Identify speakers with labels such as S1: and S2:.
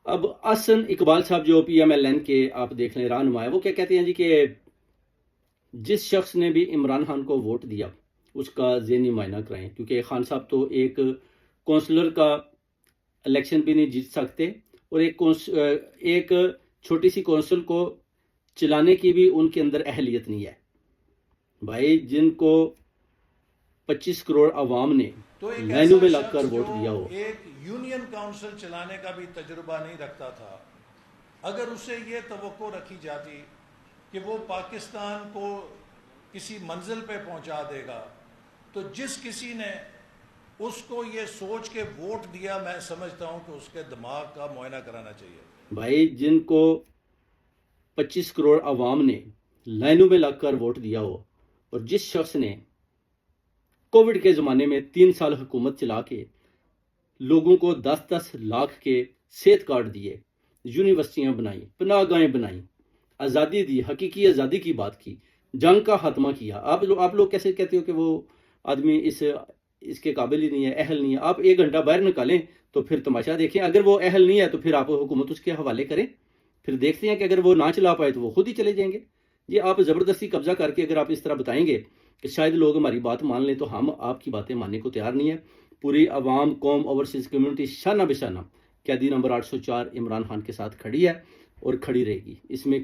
S1: اب احسن اقبال صاحب جو پی ایم ایل این کے آپ دیکھ لیں رہنما ہے، وہ کیا کہتے ہیں جی کہ جس شخص نے بھی عمران خان کو ووٹ دیا اس کا ذہنی معائنہ کرائیں، کیونکہ خان صاحب تو ایک کونسلر کا الیکشن بھی نہیں جیت سکتے، اور ایک چھوٹی سی کونسل کو چلانے کی بھی ان کے اندر اہلیت نہیں ہے بھائی، جن کو 25 کروڑ عوام نے
S2: تو ایک
S1: لائنوں
S2: ایسا
S1: میں لگ کر
S2: شخص
S1: ووٹ
S2: جو
S1: دیا ہو۔
S2: ایک یونین کاؤنسل چلانے کا بھی تجربہ نہیں رکھتا تھا، اگر اسے یہ توقع رکھی جاتی کہ وہ پاکستان کو کسی منزل پہ پہنچا دے گا، تو جس کسی نے اس کو یہ سوچ کے ووٹ دیا، میں سمجھتا ہوں کہ اس کے دماغ کا معائنہ کرانا چاہیے۔
S1: بھائی جن کو 25 کروڑ عوام نے لائنوں میں لگ کر ووٹ دیا ہو، اور جس شخص نے کووڈ کے زمانے میں 3 سال حکومت چلا کے لوگوں کو 10-10 لاکھ کے صحت کارڈ دیے، یونیورسٹیاں بنائیں، پناہ گاہیں بنائیں، آزادی دی، حقیقی آزادی کی بات کی، جنگ کا خاتمہ کیا، آپ لوگ کیسے کہتے ہو کہ وہ آدمی اس کے قابل ہی نہیں ہے، اہل نہیں ہے؟ آپ 1 گھنٹہ باہر نکالیں تو پھر تماشا دیکھیں، اگر وہ اہل نہیں ہے تو پھر آپ حکومت اس کے حوالے کریں، پھر دیکھتے ہیں کہ اگر وہ نہ چلا پائے تو وہ خود ہی چلے جائیں گے۔ یہ آپ زبردستی قبضہ کر کے اگر آپ اس طرح بتائیں گے کہ شاید لوگ ہماری بات مان لیں، تو ہم آپ کی باتیں ماننے کو تیار نہیں ہیں۔ پوری عوام، قوم، اوورسیز کمیونٹی شانہ بشانہ قیدی نمبر 804 عمران خان کے ساتھ کھڑی ہے اور کھڑی رہے گی۔ اس میں